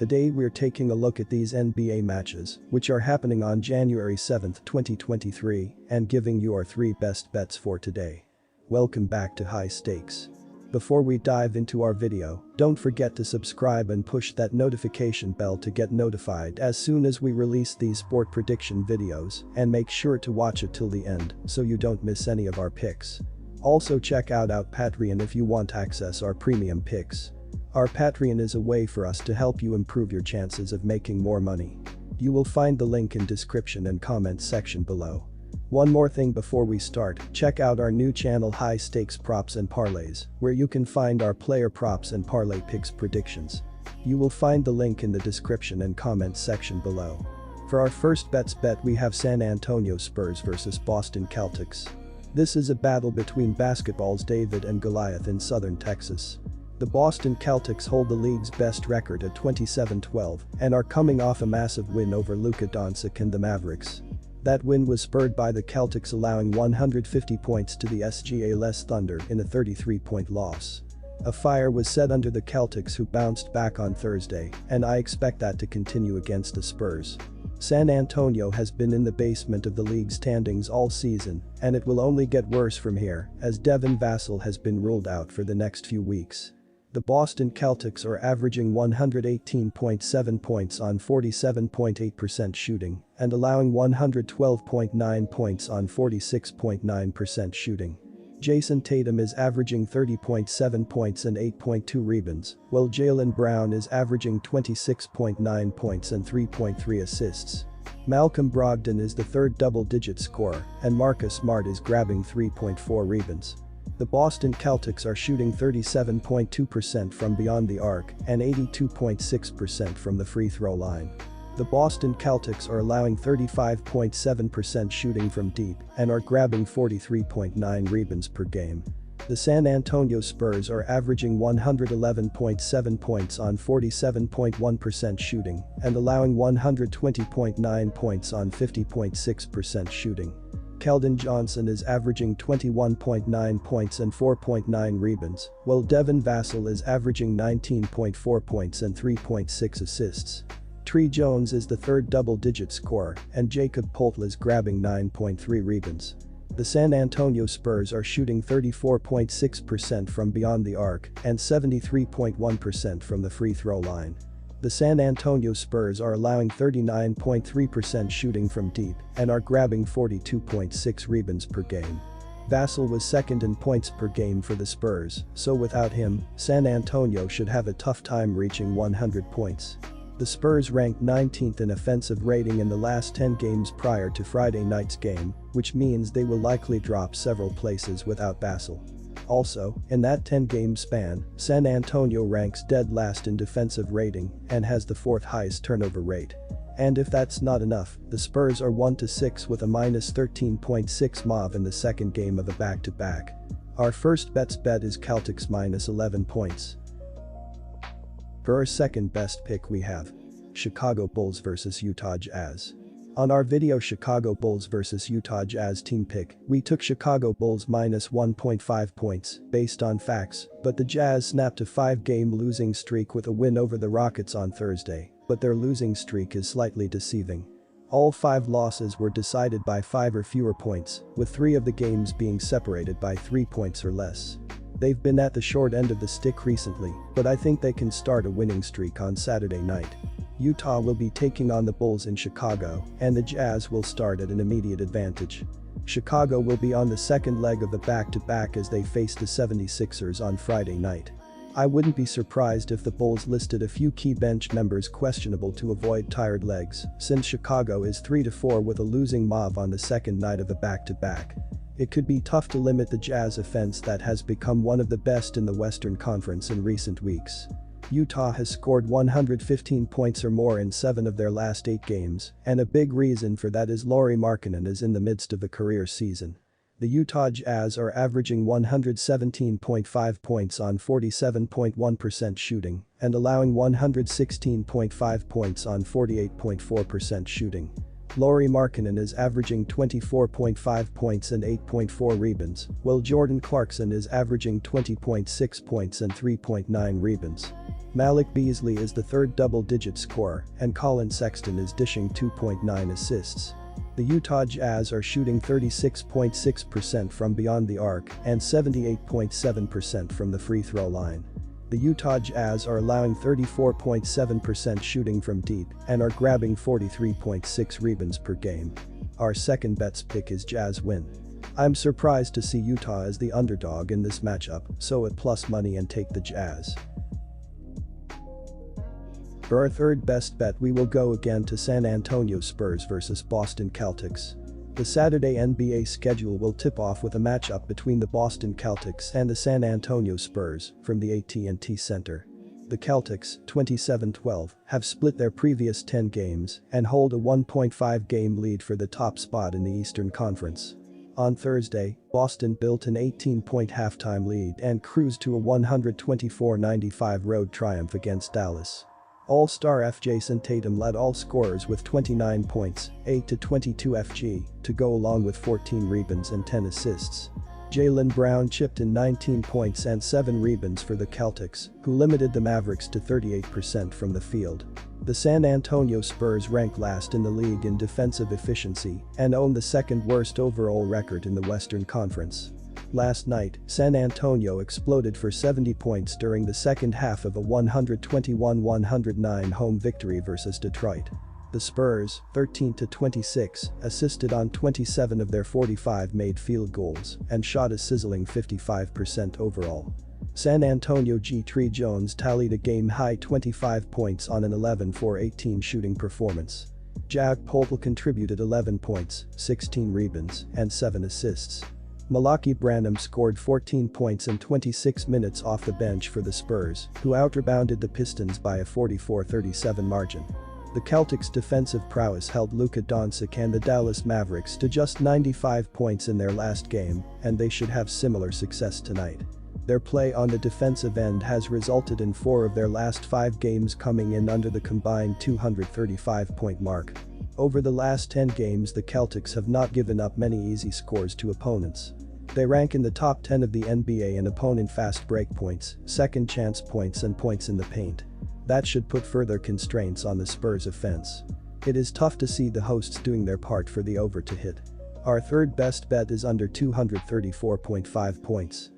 Today we're taking a look at these NBA matches, which are happening on January 7, 2023, and giving you our 3 best bets for today. Welcome back to High Stakes. Before we dive into our video, don't forget to subscribe and push that notification bell to get notified as soon as we release these sport prediction videos, and make sure to watch it till the end so you don't miss any of our picks. Also check out our Patreon if you want access our premium picks. Our Patreon is a way for us to help you improve your chances of making more money. You will find the link in description and comments section below. One more thing before we start, check out our new channel High Stakes Props and Parlays, where you can find our player props and parlay picks predictions. You will find the link in the description and comments section below. For our first bet we have San Antonio Spurs vs Boston Celtics. This is a battle between basketball's David and Goliath in southern Texas. The Boston Celtics hold the league's best record at 27-12 and are coming off a massive win over Luka Doncic and the Mavericks. That win was spurred by the Celtics allowing 150 points to the SGA Thunder in a 33-point loss. A fire was set under the Celtics, who bounced back on Thursday, and I expect that to continue against the Spurs. San Antonio has been in the basement of the league's standings all season, and it will only get worse from here as Devin Vassell has been ruled out for the next few weeks. The Boston Celtics are averaging 118.7 points on 47.8% shooting and allowing 112.9 points on 46.9% shooting. Jason Tatum is averaging 30.7 points and 8.2 rebounds, while Jaylen Brown is averaging 26.9 points and 3.3 assists. Malcolm Brogdon is the third double-digit scorer, and Marcus Smart is grabbing 3.4 rebounds. The Boston Celtics are shooting 37.2% from beyond the arc and 82.6% from the free throw line. The Boston Celtics are allowing 35.7% shooting from deep and are grabbing 43.9 rebounds per game. The San Antonio Spurs are averaging 111.7 points on 47.1% shooting and allowing 120.9 points on 50.6% shooting. Keldon Johnson is averaging 21.9 points and 4.9 rebounds, while Devin Vassell is averaging 19.4 points and 3.6 assists. Tre Jones is the third double-digit scorer, and Jakob Poeltl is grabbing 9.3 rebounds. The San Antonio Spurs are shooting 34.6% from beyond the arc and 73.1% from the free throw line. The San Antonio Spurs are allowing 39.3% shooting from deep and are grabbing 42.6 rebounds per game. Vassell was second in points per game for the Spurs, so without him, San Antonio should have a tough time reaching 100 points. The Spurs ranked 19th in offensive rating in the last 10 games prior to Friday night's game, which means they will likely drop several places without Vassell. Also, in that 10-game span, San Antonio ranks dead last in defensive rating and has the 4th highest turnover rate. And if that's not enough, the Spurs are 1-6 with a -13.6 MOV in the second game of a back-to-back. Our first bet is Celtics -11 points. For our second best pick we have Chicago Bulls vs Utah Jazz. On our video Chicago Bulls vs Utah Jazz team pick, we took Chicago Bulls -1.5 points based on facts, but the Jazz snapped a 5-game losing streak with a win over the Rockets on Thursday, but their losing streak is slightly deceiving. All 5 losses were decided by 5 or fewer points, with 3 of the games being separated by 3 points or less. They've been at the short end of the stick recently, but I think they can start a winning streak on Saturday night. Utah will be taking on the Bulls in Chicago, and the Jazz will start at an immediate advantage. Chicago will be on the second leg of the back-to-back as they face the 76ers on Friday night. I wouldn't be surprised if the Bulls listed a few key bench members questionable to avoid tired legs, since Chicago is 3-4 with a losing MOV on the second night of a back-to-back. It could be tough to limit the Jazz offense that has become one of the best in the Western Conference in recent weeks. Utah has scored 115 points or more in 7 of their last 8 games, and a big reason for that is Lauri Markkanen is in the midst of a career season. The Utah Jazz are averaging 117.5 points on 47.1% shooting and allowing 116.5 points on 48.4% shooting. Lauri Markkanen is averaging 24.5 points and 8.4 rebounds, while Jordan Clarkson is averaging 20.6 points and 3.9 rebounds. Malik Beasley is the third double-digit scorer, and Colin Sexton is dishing 2.9 assists. The Utah Jazz are shooting 36.6% from beyond the arc and 78.7% from the free throw line. The Utah Jazz are allowing 34.7% shooting from deep and are grabbing 43.6 rebounds per game. Our second bets pick is Jazz win. I'm surprised to see Utah as the underdog in this matchup, so at plus money and take the Jazz. For our third best bet, we will go again to San Antonio Spurs versus Boston Celtics. The Saturday NBA schedule will tip off with a matchup between the Boston Celtics and the San Antonio Spurs from the AT&T Center. The Celtics, 27-12, have split their previous 10 games and hold a 1.5-game lead for the top spot in the Eastern Conference. On Thursday, Boston built an 18-point halftime lead and cruised to a 124-95 road triumph against Dallas. All-star Jason Tatum led all scorers with 29 points, 8-22 FG, to go along with 14 rebounds and 10 assists. Jaylen Brown chipped in 19 points and 7 rebounds for the Celtics, who limited the Mavericks to 38% from the field. The San Antonio Spurs rank last in the league in defensive efficiency and own the second worst overall record in the Western Conference. Last night, San Antonio exploded for 70 points during the second half of a 121-109 home victory versus Detroit. The Spurs, 13-26, assisted on 27 of their 45 made field goals and shot a sizzling 55% overall. San Antonio G. Jones tallied a game-high 25 points on an 11-for-18 shooting performance. Jack Poltel contributed 11 points, 16 rebounds, and 7 assists. Malaki Branham scored 14 points in 26 minutes off the bench for the Spurs, who out-rebounded the Pistons by a 44-37 margin. The Celtics' defensive prowess held Luka Doncic and the Dallas Mavericks to just 95 points in their last game, and they should have similar success tonight. Their play on the defensive end has resulted in 4 of their last 5 games coming in under the combined 235-point mark. Over the last 10 games, the Celtics have not given up many easy scores to opponents. They rank in the top 10 of the NBA in opponent fast break points, second chance points and points in the paint. That should put further constraints on the Spurs' offense. It is tough to see the hosts doing their part for the over to hit. Our third best bet is under 234.5 points.